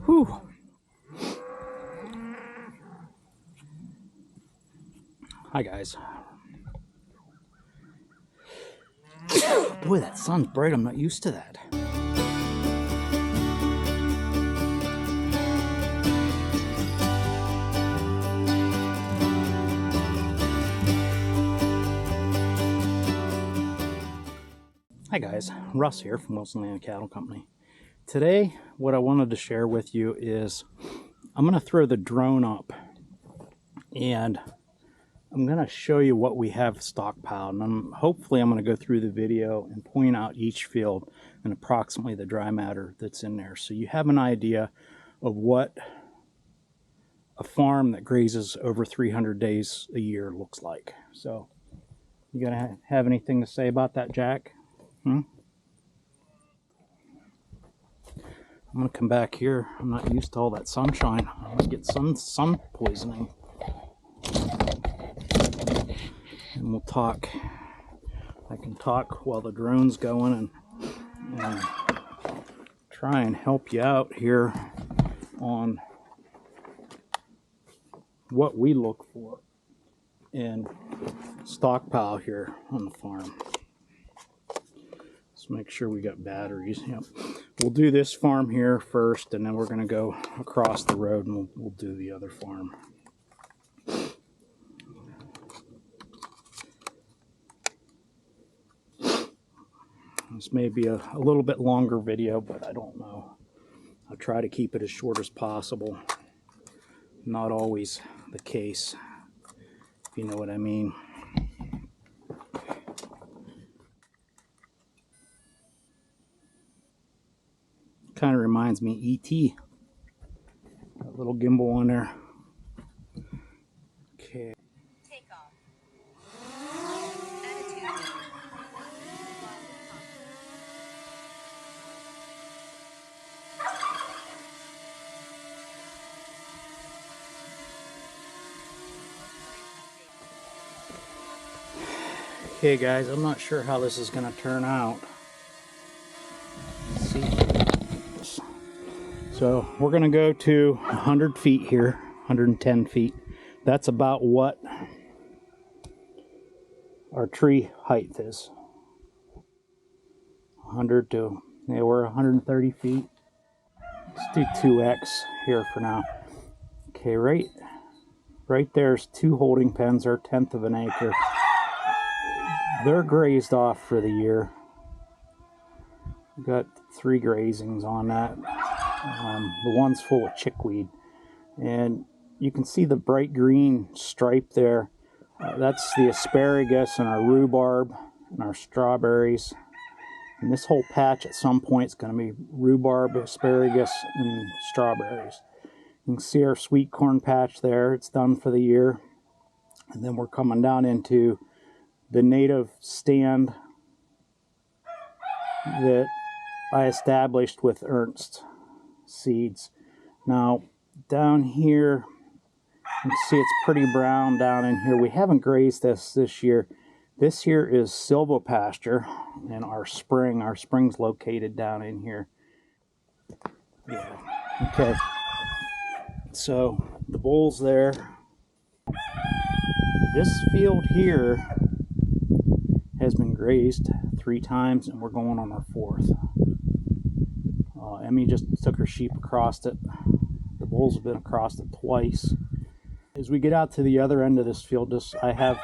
Whew. Hi guys. Boy, that sun's bright. I'm not used to that. Hi guys, Russ here from Wilson Land Cattle Company. Today, what I wanted to share with you is I'm going to throw the drone up and I'm going to show you what we have stockpiled. And hopefully I'm going to go through the video and point out each field and approximately the dry matter that's in there, so you have an idea of what a farm that grazes over 300 days a year looks like. So, you gonna have anything to say about that, Jack? I'm gonna come back here. I'm not used to all that sunshine. I'm gonna get some sun poisoning. And we'll talk. I can talk while the drone's going and try and help you out here on what we look for in stockpile here on the farm. Let's make sure we got batteries. Yep. We'll do this farm here first, and then we're going to go across the road and we'll do the other farm. This may be a little bit longer video, but I don't know. I'll try to keep it as short as possible. Not always the case, if you know what I mean. Kind of reminds me of E.T. That little gimbal on there. Okay. Take off. Okay guys, I'm not sure how this is going to turn out. Let's see. So we're going to go to 100 feet here, 110 feet. That's about what our tree height is. 100 to, yeah, we're 130 feet. Let's do 2x here for now. Okay, right there's 2 holding pens, or 1/10 of an acre. They're grazed off for the year. We've got 3 grazings on that. The one's full of chickweed, and you can see the bright green stripe there. That's the asparagus and our rhubarb and our strawberries. And this whole patch at some point is going to be rhubarb, asparagus, and strawberries. You can see our sweet corn patch there. It's done for the year. And then we're coming down into the native stand that I established with Ernst seeds. Now down here, you can see it's pretty brown down in here. We haven't grazed this year. This here is silvopasture, and our spring's located down in here. Yeah. Okay. So the bull's there. This field here has been grazed 3 times, and we're going on our 4th. Emmy just took her sheep across it. The bulls have been across it twice. As we get out to the other end of this field, I have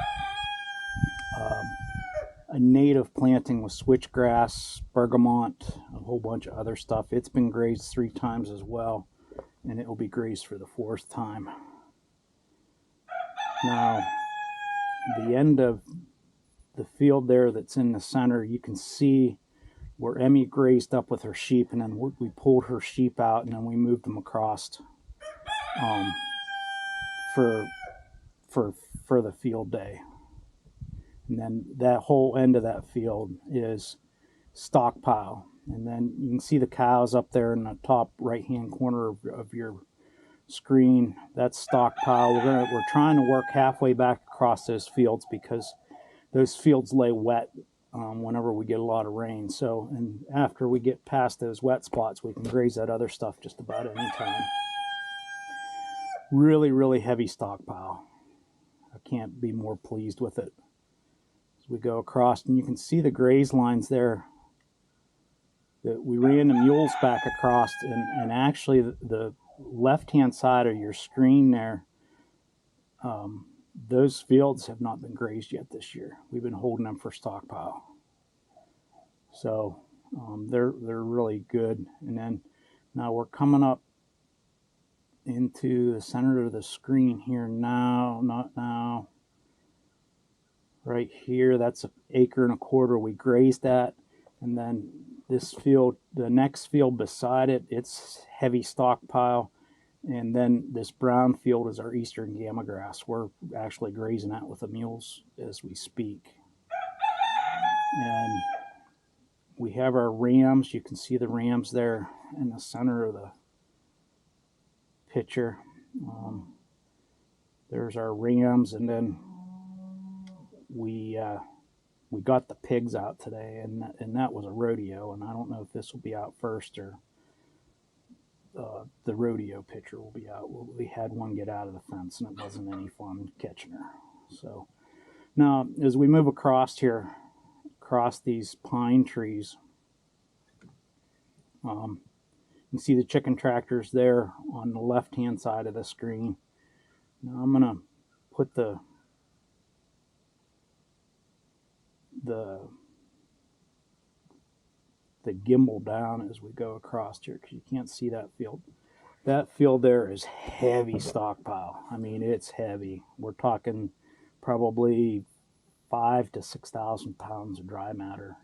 a native planting with switchgrass, bergamot, a whole bunch of other stuff. It's been grazed 3 times as well, and it will be grazed for the 4th time. Now, the end of the field there that's in the center, you can see where Emmy grazed up with her sheep, and then we pulled her sheep out, and then we moved them across for the field day. And then that whole end of that field is stockpile. And then you can see the cows up there in the top right hand corner of your screen. That's stockpile. We're trying to work halfway back across those fields because those fields lay wet whenever we get a lot of rain. So, and after we get past those wet spots, we can graze that other stuff just about any time. Really, really heavy stockpile. I can't be more pleased with it. As we go across, and you can see the graze lines there that we ran the mules back across, and actually the left-hand side of your screen there, those fields have not been grazed yet this year. We've been holding them for stockpile. So they're really good. And then now we're coming up into the center of the screen here now, not now. Right here, that's 1.25 acres. We grazed that. And then this field, the next field beside it, it's heavy stockpile. And then this brown field is our eastern gamma grass. We're actually grazing that with the mules as we speak. And we have our rams. You can see the rams there in the center of the picture. There's our rams, and then we got the pigs out today, and that was a rodeo. And I don't know if this will be out first or the rodeo picture will be out. We had one get out of the fence, and it wasn't any fun catching her. So now, as we move across here, across these pine trees, you can see the chicken tractors there on the left-hand side of the screen. Now I'm gonna put the gimbal down as we go across here, because you can't see that field. That field there is heavy stockpile. I mean, it's heavy. We're talking probably 5,000 to 6,000 pounds of dry matter.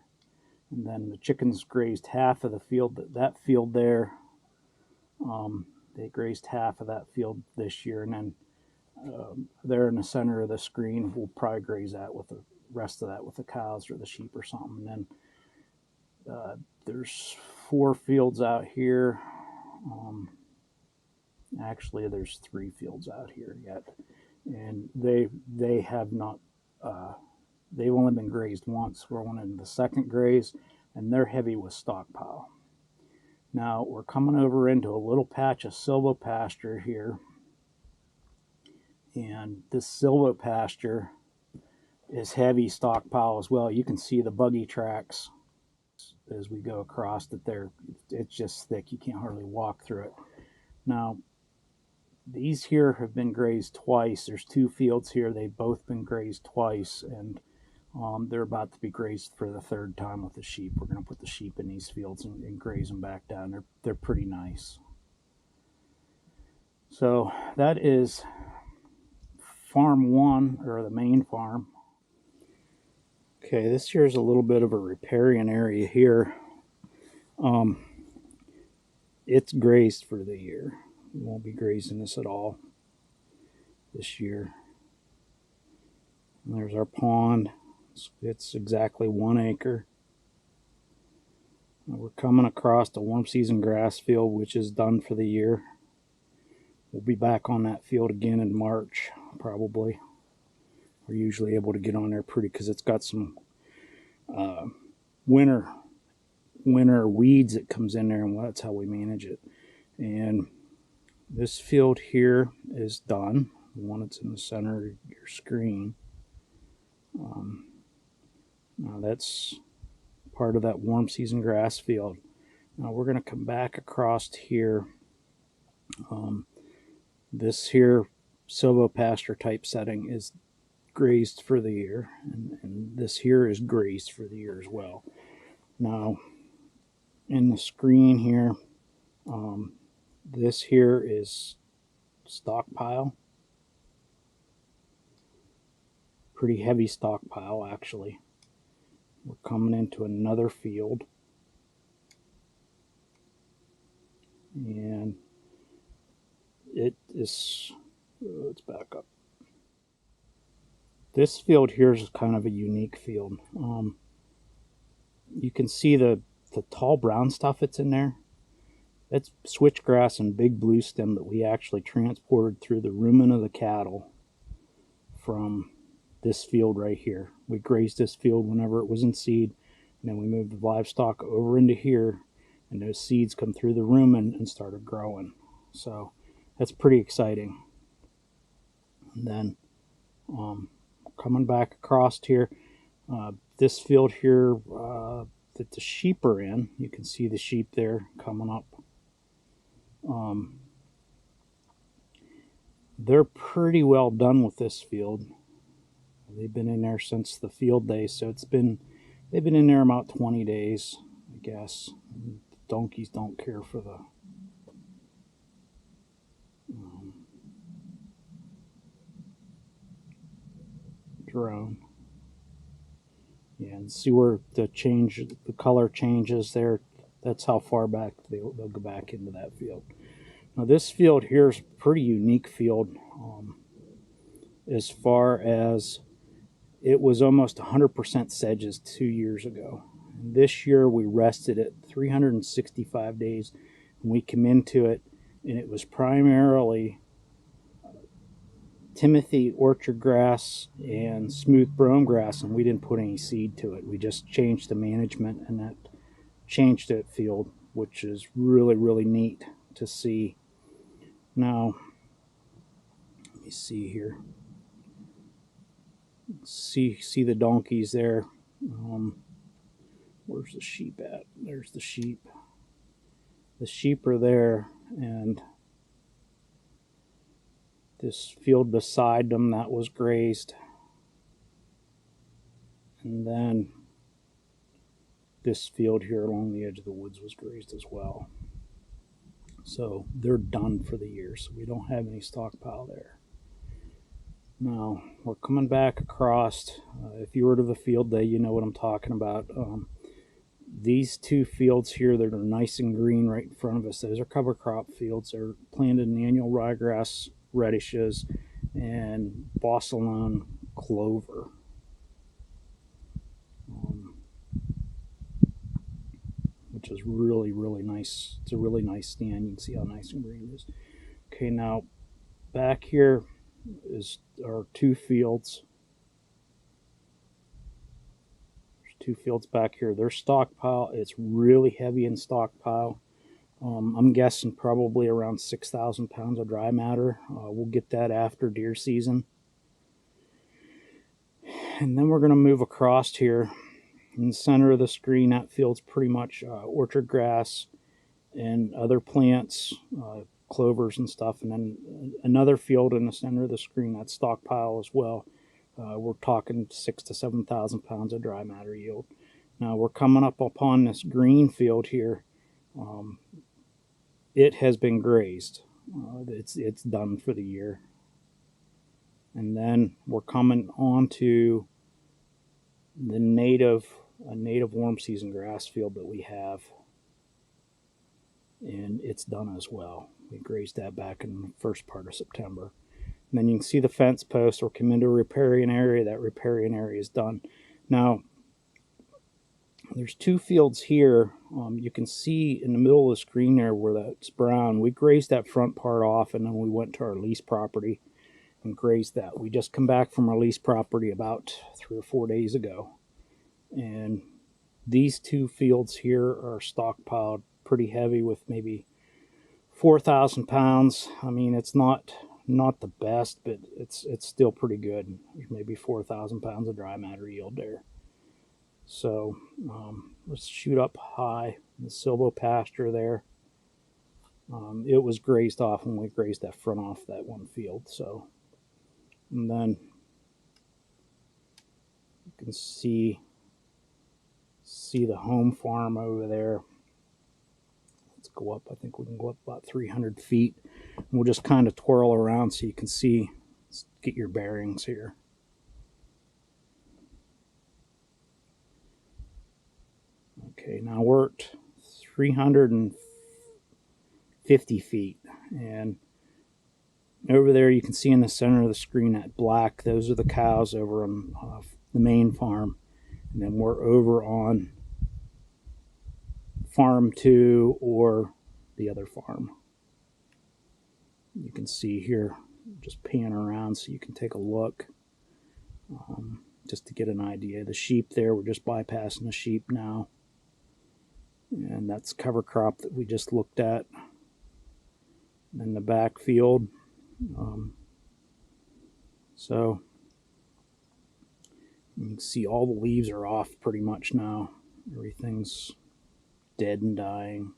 And then the chickens grazed half of the field. That field there, they grazed half of that field this year. And then there in the center of the screen, we'll probably graze that with the rest of that with the cows or the sheep or something. And then there's 4 fields out here. Actually, there's 3 fields out here yet, and they have not. They've only been grazed once. We're on in the second graze, and they're heavy with stockpile. Now we're coming over into a little patch of silvopasture here, and this silvopasture is heavy stockpile as well. You can see the buggy tracks as we go across it there. It's just thick. You can't hardly walk through it. Now, these here have been grazed twice. There's 2 fields here. They've both been grazed twice, and they're about to be grazed for the 3rd time with the sheep. We're going to put the sheep in these fields and graze them back down. They're pretty nice. So that is farm 1, or the main farm. Okay, this here's a little bit of a riparian area here. It's grazed for the year. We won't be grazing this at all this year. And there's our pond. It's exactly 1 acre. We're coming across the warm season grass field, which is done for the year. We'll be back on that field again in March, probably. We're usually able to get on there pretty, because it's got some winter weeds that comes in there, and that's how we manage it. And this field here is done, the one that's in the center of your screen. Now that's part of that warm season grass field. Now we're going to come back across here. This here silvopasture type setting is grazed for the year, and this here is grazed for the year as well. Now in the screen here, this here is stockpile. Pretty heavy stockpile, actually. We're coming into another field, and it is, let's back up. This field here is kind of a unique field. You can see the tall brown stuff that's in there. That's switchgrass and big blue stem that we actually transported through the rumen of the cattle from this field right here. We grazed this field whenever it was in seed, and then we moved the livestock over into here, and those seeds come through the rumen and started growing. So that's pretty exciting. And then coming back across here, this field here that the sheep are in, you can see the sheep there coming up. They're pretty well done with this field. They've been in there since the field day, so they've been in there about 20 days, I guess. And donkeys don't care for the drone. Yeah, and see where the color changes there. That's how far back they'll go back into that field. Now this field here is a pretty unique field, as far as it was almost 100% sedges 2 years ago. And this year we rested it 365 days, and we come into it, and it was primarily Timothy orchard grass and smooth brome grass, and we didn't put any seed to it. We just changed the management, and that changed that field, which is really, really neat to see. Now, let me see here. See the donkeys there. Where's the sheep at? There's the sheep. The sheep are there, and this field beside them, that was grazed. And then this field here along the edge of the woods was grazed as well. So they're done for the year, so we don't have any stockpile there. Now, we're coming back across. If you were to the field day, you know what I'm talking about. These two fields here that are nice and green right in front of us, those are cover crop fields. They're planted in annual ryegrass, radishes, and Bossalone clover. Which is really, really nice. It's a really nice stand. You can see how nice and green it is. Okay, now back here are two fields. There's two fields back here. There's stockpile. It's really heavy in stockpile. I'm guessing probably around 6,000 pounds of dry matter. We'll get that after deer season. And then we're going to move across here. In the center of the screen, that field's pretty much orchard grass and other plants, clovers and stuff. And then another field in the center of the screen, that's stockpile as well. We're talking 6,000 to 7,000 pounds of dry matter yield. Now we're coming up upon this green field here. It has been grazed. It's done for the year. And then we're coming on to the native warm season grass field that we have, and it's done as well. We grazed that back in the first part of September. And then you can see the fence post or come into a riparian area. That riparian area is done. Now there's two fields here. You can see in the middle of the screen there where that's brown. We grazed that front part off, and then we went to our lease property and grazed that. We just come back from our lease property about 3 or 4 days ago. And these two fields here are stockpiled pretty heavy with maybe 4,000 pounds. I mean, it's not the best, but it's still pretty good. There's maybe 4,000 pounds of dry matter yield there. So let's shoot up high. The silvo pasture there. It was grazed off when we grazed that front off that one field. So, and then you can see the home farm over there. Let's go up. I think we can go up about 300 feet. And we'll just kind of twirl around so you can see, get your bearings here. Okay, now we're at 350 feet. And over there you can see in the center of the screen that black, those are the cows over on the main farm. And then we're over on farm 2 or the other farm. You can see here, just pan around so you can take a look. just to get an idea. The sheep there, we're just bypassing the sheep now. And that's cover crop that we just looked at in the back field. So you can see all the leaves are off pretty much now. Everything's dead and dying.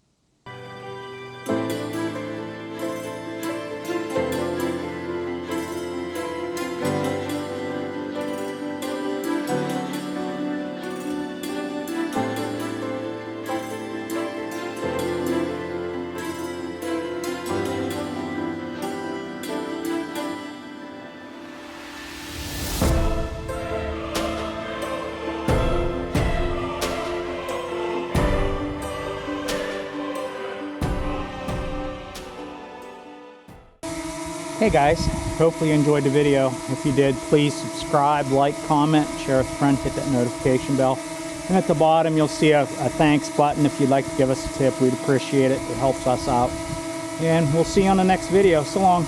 Hey guys, hopefully you enjoyed the video. If you did, please subscribe, like, comment, share with a friend, hit that notification bell. And at the bottom you'll see a thanks button. If you'd like to give us a tip, we'd appreciate it. It helps us out. And we'll see you on the next video. So long.